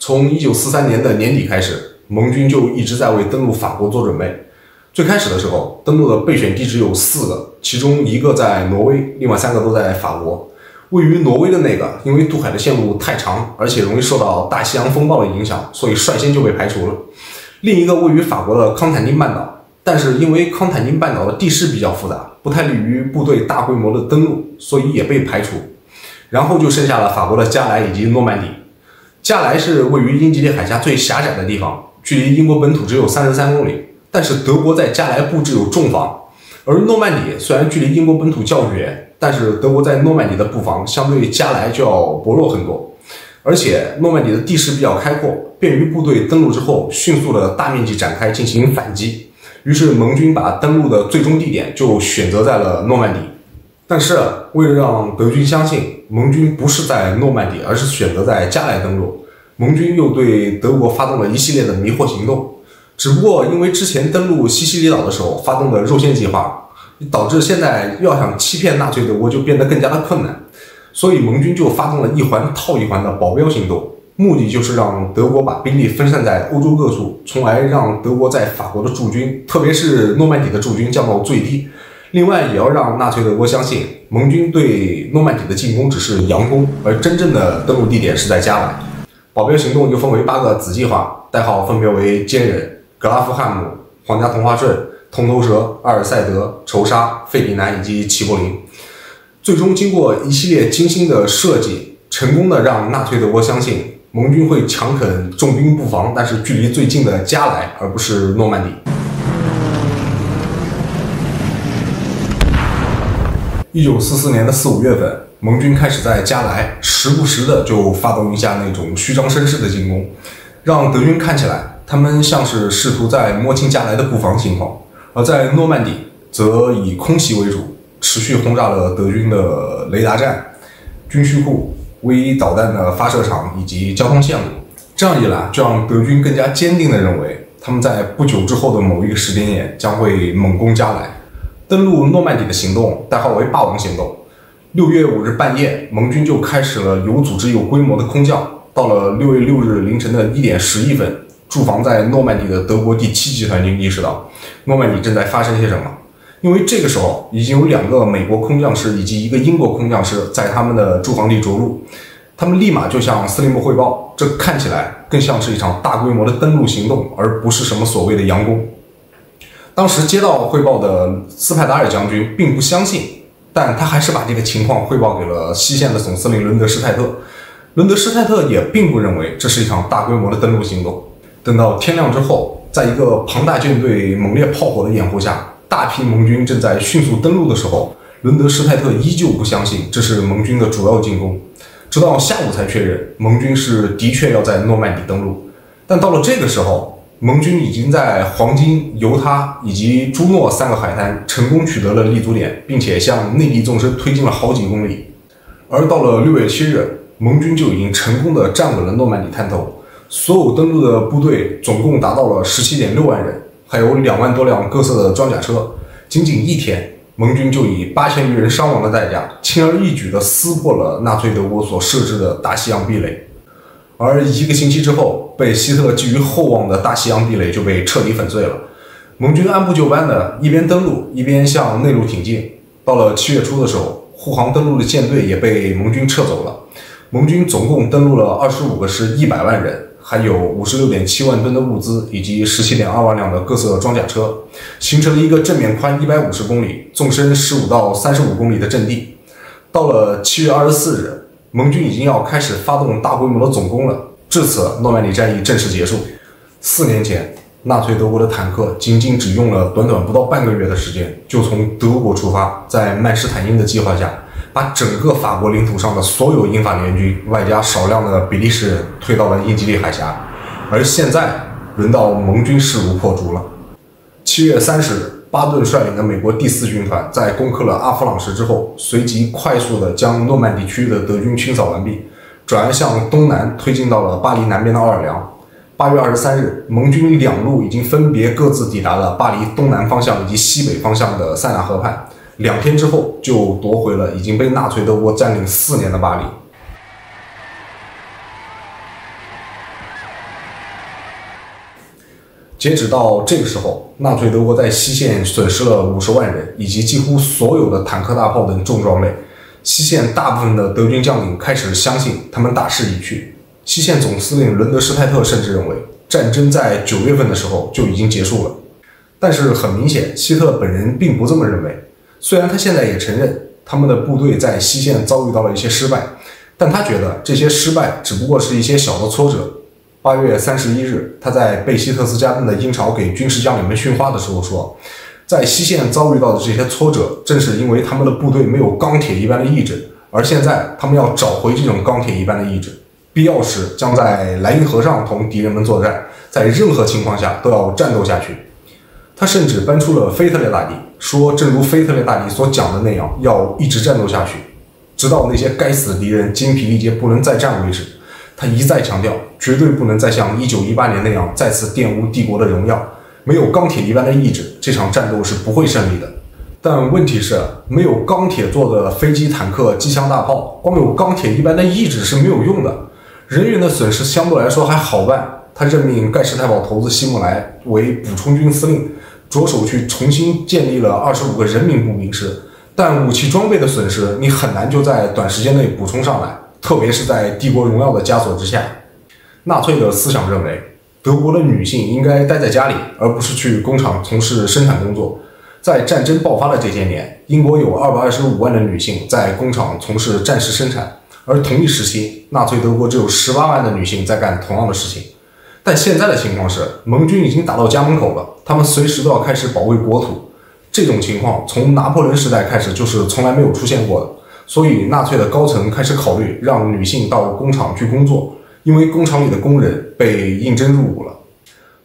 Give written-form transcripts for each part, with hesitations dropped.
从1943年的年底开始，盟军就一直在为登陆法国做准备。最开始的时候，登陆的备选地只有4个，其中1个在挪威，另外3个都在法国。位于挪威的那个，因为渡海的线路太长，而且容易受到大西洋风暴的影响，所以率先就被排除了。另一个位于法国的康坦丁半岛，但是因为康坦丁半岛的地势比较复杂，不太利于部队大规模的登陆，所以也被排除。然后就剩下了法国的加莱以及诺曼底。加莱是位于英吉利海峡最狭窄的地方，距离英国本土只有33公里，但是德国在加莱布置有重防。而诺曼底虽然距离英国本土较远，但是德国在诺曼底的布防相对加莱就要薄弱很多。而且诺曼底的地势比较开阔，便于部队登陆之后迅速的大面积展开进行反击。于是盟军把登陆的最终地点就选择在了诺曼底。但是为了让德军相信盟军不是在诺曼底，而是选择在加莱登陆，盟军又对德国发动了一系列的迷惑行动。只不过因为之前登陆西西里岛的时候发动的肉馅计划，导致现在要想欺骗纳粹德国就变得更加的困难，所以盟军就发动了一环套一环的保镖行动，目的就是让德国把兵力分散在欧洲各处，从而让德国在法国的驻军，特别是诺曼底的驻军降到最低。另外也要让纳粹德国相信盟军对诺曼底的进攻只是佯攻，而真正的登陆地点是在加莱。保镖行动又分为8个子计划，代号分别为坚忍、格拉夫汉姆、皇家同花顺、通头蛇、阿尔塞德、仇杀、费迪南以及齐柏林。最终经过一系列精心的设计，成功的让纳粹德国相信盟军会强啃重兵布防，但是距离最近的加莱，而不是诺曼底。1944年的4、5月份，盟军开始在加莱时不时的就发动一下那种虚张声势的进攻，让德军看起来他们像是试图在摸清加莱的布防情况。而在诺曼底则以空袭为主，持续轰炸了德军的雷达站、军需库、V1导弹的发射场以及交通线路。这样一来，就让德军更加坚定地认为他们在不久之后的某一个时间点将会猛攻加莱。登陆诺曼底的行动代号为霸王行动。6月5日半夜，盟军就开始了有组织有规模的空降。到了6月6日凌晨的1点11分，驻防在诺曼底的德国第7集团军意识到诺曼底正在发生些什么，因为这个时候已经有2个美国空降师以及1个英国空降师在他们的驻防地着陆。他们立马就向司令部汇报，这看起来更像是一场大规模的登陆行动，而不是什么所谓的佯攻。当时接到汇报的斯派达尔将军并不相信，但他还是把这个情况汇报给了西线的总司令伦德施泰特。伦德施泰特也并不认为这是一场大规模的登陆行动。等到天亮之后，在一个庞大舰队猛烈炮火的掩护下，大批盟军正在迅速登陆的时候，伦德施泰特依旧不相信这是盟军的主要进攻，直到下午才确认盟军是的确要在诺曼底登陆。但到了这个时候，盟军已经在黄金、犹他以及朱诺3个海滩成功取得了立足点，并且向内地纵深推进了好几公里。而到了6月7日，盟军就已经成功的站稳了诺曼底滩头，所有登陆的部队总共达到了17.6万人，还有2万多辆各色的装甲车。仅仅1天，盟军就以8000余人伤亡的代价，轻而易举地撕破了纳粹德国所设置的大西洋壁垒。而1个星期之后，被希特勒寄予厚望的大西洋壁垒就被彻底粉碎了。盟军按部就班的一边登陆，一边向内陆挺进。到了7月初的时候，护航登陆的舰队也被盟军撤走了。盟军总共登陆了25个师100万人，还有56.7万吨的物资，以及17.2万辆的各色装甲车，形成了一个正面宽150公里、纵深15到35公里的阵地。到了7月24日，盟军已经要开始发动大规模的总攻了。至此，诺曼底战役正式结束。4年前，纳粹德国的坦克仅仅只用了短短不到半个月的时间，就从德国出发，在曼施坦因的计划下，把整个法国领土上的所有英法联军，外加少量的比利时人推到了英吉利海峡。而现在，轮到盟军势如破竹了。7月30日，巴顿率领的美国第4军团在攻克了阿弗朗什之后，随即快速地将诺曼底区域的德军清扫完毕，转而向东南推进到了巴黎南边的奥尔良。8月23日，盟军2路已经分别各自抵达了巴黎东南方向以及西北方向的塞纳河畔，2天之后就夺回了已经被纳粹德国占领4年的巴黎。截止到这个时候，纳粹德国在西线损失了50万人，以及几乎所有的坦克、大炮等重装备。西线大部分的德军将领开始相信他们大势已去。西线总司令伦德施泰特甚至认为，战争在9月份的时候就已经结束了。但是很明显，希特本人并不这么认为。虽然他现在也承认他们的部队在西线遭遇到了一些失败，但他觉得这些失败只不过是一些小的挫折。8月31日，他在贝希特斯加登的鹰巢给军事将领们训话的时候说，在西线遭遇到的这些挫折，正是因为他们的部队没有钢铁一般的意志，而现在他们要找回这种钢铁一般的意志，必要时将在莱茵河上同敌人们作战，在任何情况下都要战斗下去。他甚至搬出了腓特烈大帝，说正如腓特烈大帝所讲的那样，要一直战斗下去，直到那些该死的敌人精疲力竭不能再战为止。他一再强调，绝对不能再像1918年那样再次玷污帝国的荣耀。没有钢铁一般的意志，这场战斗是不会胜利的。但问题是，没有钢铁做的飞机、坦克、机枪、大炮，光有钢铁一般的意志是没有用的。人员的损失相对来说还好办。他任命盖世太保头子希姆莱为补充军司令，着手去重新建立了25个人民步兵师。但武器装备的损失，你很难就在短时间内补充上来。特别是在帝国荣耀的枷锁之下，纳粹的思想认为，德国的女性应该待在家里，而不是去工厂从事生产工作。在战争爆发的这些年，英国有225万的女性在工厂从事战时生产，而同一时期，纳粹德国只有18万的女性在干同样的事情。但现在的情况是，盟军已经打到家门口了，他们随时都要开始保卫国土。这种情况从拿破仑时代开始就是从来没有出现过的。所以纳粹的高层开始考虑让女性到工厂去工作，因为工厂里的工人被应征入伍了。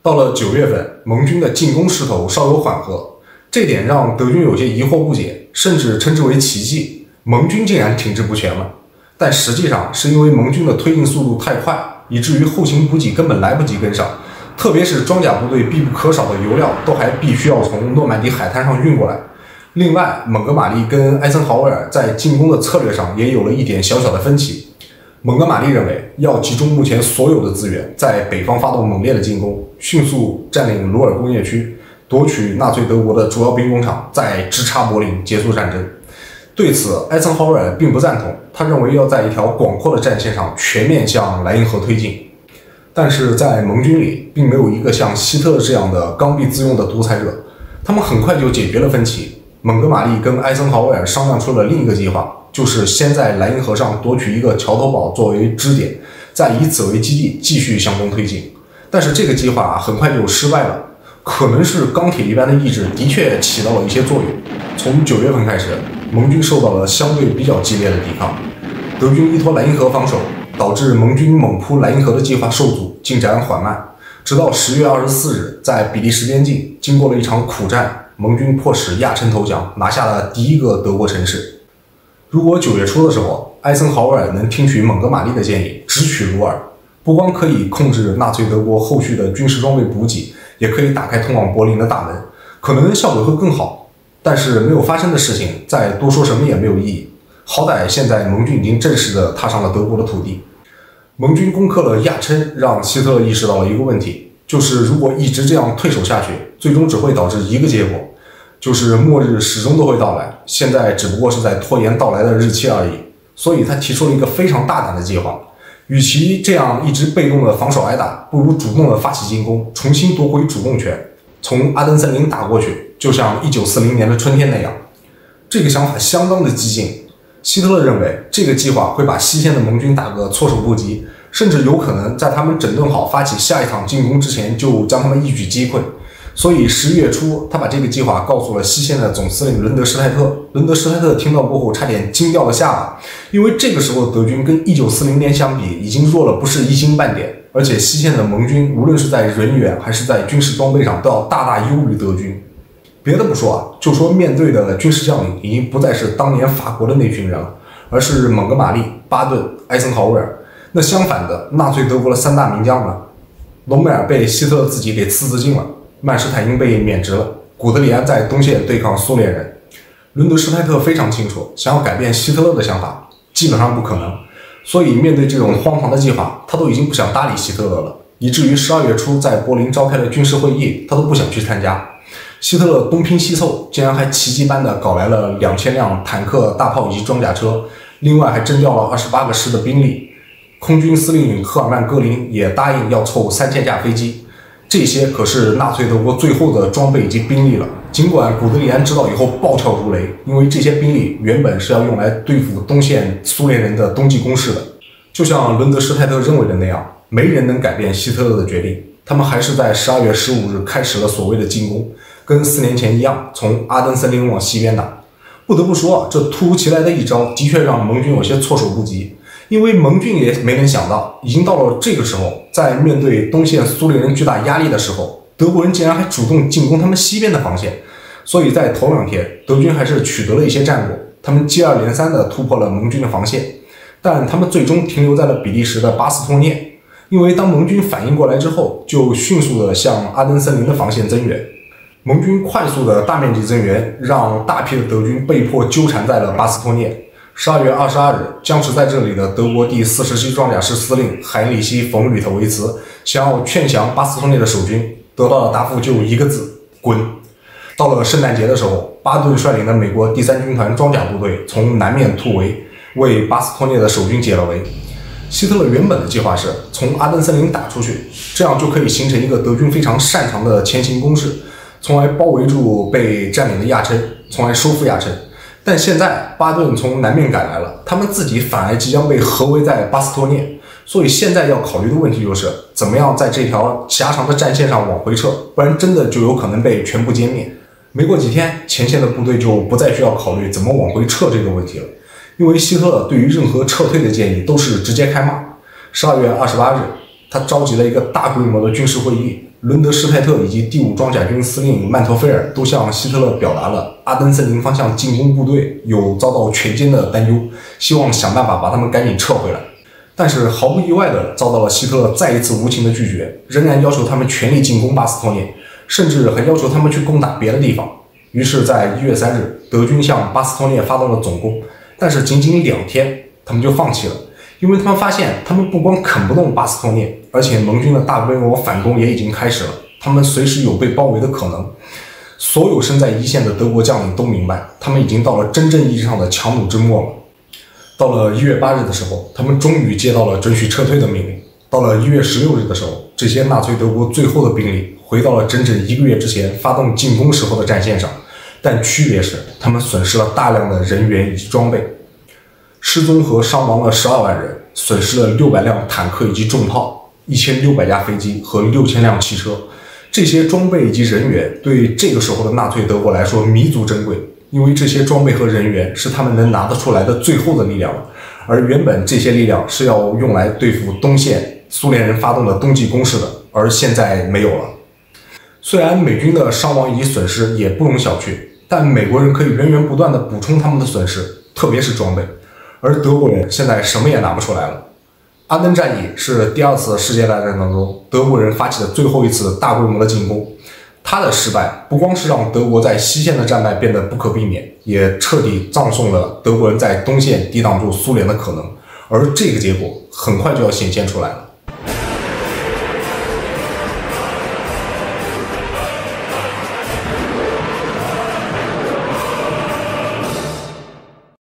到了9月份，盟军的进攻势头稍有缓和，这点让德军有些疑惑不解，甚至称之为奇迹。盟军竟然停滞不前了，但实际上是因为盟军的推进速度太快，以至于后勤补给根本来不及跟上，特别是装甲部队必不可少的油料都还必须要从诺曼底海滩上运过来。另外，蒙哥马利跟艾森豪威尔在进攻的策略上也有了一点小小的分歧。蒙哥马利认为要集中目前所有的资源，在北方发动猛烈的进攻，迅速占领鲁尔工业区，夺取纳粹德国的主要兵工厂，再直插柏林，结束战争。对此，艾森豪威尔并不赞同，他认为要在一条广阔的战线上全面向莱茵河推进。但是在盟军里，并没有一个像希特这样的刚愎自用的独裁者，他们很快就解决了分歧。蒙哥马利跟艾森豪威尔商量出了另一个计划，就是先在莱茵河上夺取一个桥头堡作为支点，再以此为基地继续向东推进。但是这个计划很快就失败了，可能是钢铁一般的意志的确起到了一些作用。从9月份开始，盟军受到了相对比较激烈的抵抗，德军依托莱茵河防守，导致盟军猛扑莱茵河的计划受阻，进展缓慢。直到10月24日，在比利时边境经过了一场苦战，盟军迫使亚琛投降，拿下了第一个德国城市。如果9月初的时候，艾森豪威尔能听取蒙哥马利的建议，直取鲁尔，不光可以控制纳粹德国后续的军事装备补给，也可以打开通往柏林的大门，可能效果会更好。但是没有发生的事情，再多说什么也没有意义。好歹现在盟军已经正式的踏上了德国的土地。盟军攻克了亚琛，让希特勒意识到了一个问题，就是如果一直这样退守下去，最终只会导致一个结果，就是末日始终都会到来，现在只不过是在拖延到来的日期而已。所以他提出了一个非常大胆的计划，与其这样一直被动的防守挨打，不如主动的发起进攻，重新夺回主动权，从阿登森林打过去，就像1940年的春天那样。这个想法相当的激进。希特勒认为这个计划会把西线的盟军打个措手不及，甚至有可能在他们整顿好发起下一场进攻之前就将他们一举击溃。所以11月初，他把这个计划告诉了西线的总司令伦德施泰特。伦德施泰特听到过后差点惊掉了下巴，因为这个时候德军跟1940年相比已经弱了不是一星半点，而且西线的盟军无论是在人员还是在军事装备上都要大大优于德军。别的不说啊，就说面对的军事将领已经不再是当年法国的那群人了，而是蒙哥马利、巴顿、艾森豪威尔。那相反的，纳粹德国的三大名将呢？隆美尔被希特勒自己给刺进了，曼施坦因被免职了，古德里安在东线对抗苏联人。伦德施泰特非常清楚，想要改变希特勒的想法基本上不可能，所以面对这种荒唐的计划，他都已经不想搭理希特勒了。以至于12月初在柏林召开的军事会议，他都不想去参加。希特勒东拼西凑，竟然还奇迹般的搞来了2000辆坦克、大炮以及装甲车，另外还征调了28个师的兵力。空军司令赫尔曼·戈林也答应要凑3000架飞机，这些可是纳粹德国最后的装备以及兵力了。尽管古德里安知道以后暴跳如雷，因为这些兵力原本是要用来对付东线苏联人的冬季攻势的。就像伦德施泰特认为的那样，没人能改变希特勒的决定。他们还是在12月15日开始了所谓的进攻，跟4年前一样，从阿登森林往西边打。不得不说，这突如其来的一招的确让盟军有些措手不及，因为盟军也没能想到，已经到了这个时候，在面对东线苏联人巨大压力的时候，德国人竟然还主动进攻他们西边的防线。所以在头2天，德军还是取得了一些战果，他们接二连三地突破了盟军的防线，但他们最终停留在了比利时的巴斯托涅。因为当盟军反应过来之后，就迅速地向阿登森林的防线增援。盟军快速的大面积增援，让大批的德军被迫纠缠在了巴斯托涅。12月22日，僵持在这里的德国第47装甲师司令海因里希·冯·吕特维茨想要劝降巴斯托涅的守军，得到的答复就一个字：滚。到了圣诞节的时候，巴顿率领的美国第3军团装甲部队从南面突围，为巴斯托涅的守军解了围。希特勒原本的计划是从阿登森林打出去，这样就可以形成一个德军非常擅长的前行攻势，从而包围住被占领的亚琛，从而收复亚琛。但现在巴顿从南面赶来了，他们自己反而即将被合围在巴斯托涅，所以现在要考虑的问题就是怎么样在这条狭长的战线上往回撤，不然真的就有可能被全部歼灭。没过几天，前线的部队就不再需要考虑怎么往回撤这个问题了，因为希特勒对于任何撤退的建议都是直接开骂。12月28日，他召集了一个大规模的军事会议，伦德施泰特以及第5装甲军司令曼特菲尔都向希特勒表达了阿登森林方向进攻部队有遭到全歼的担忧，希望想办法把他们赶紧撤回来。但是毫不意外地遭到了希特勒再一次无情的拒绝，仍然要求他们全力进攻巴斯托涅，甚至还要求他们去攻打别的地方。于是在1月3日，德军向巴斯托涅发动了总攻，但是仅仅2天他们就放弃了，因为他们发现他们不光啃不动巴斯托涅，而且盟军的大规模反攻也已经开始了，他们随时有被包围的可能。所有身在一线的德国将领都明白，他们已经到了真正意义上的强弩之末了。到了1月8日的时候，他们终于接到了准许撤退的命令。到了1月16日的时候，这些纳粹德国最后的兵力回到了整整1个月之前发动进攻时候的战线上，但区别是他们损失了大量的人员以及装备，失踪和伤亡了12万人，损失了600辆坦克以及重炮，1600架飞机和6000辆汽车。这些装备以及人员对这个时候的纳粹德国来说弥足珍贵，因为这些装备和人员是他们能拿得出来的最后的力量了，而原本这些力量是要用来对付东线苏联人发动的冬季攻势的，而现在没有了。虽然美军的伤亡以及损失也不容小觑，但美国人可以源源不断地补充他们的损失，特别是装备，而德国人现在什么也拿不出来了。阿登战役是第2次世界大战当中德国人发起的最后一次大规模的进攻，他的失败不光是让德国在西线的战败变得不可避免，也彻底葬送了德国人在东线抵挡住苏联的可能，而这个结果很快就要显现出来了。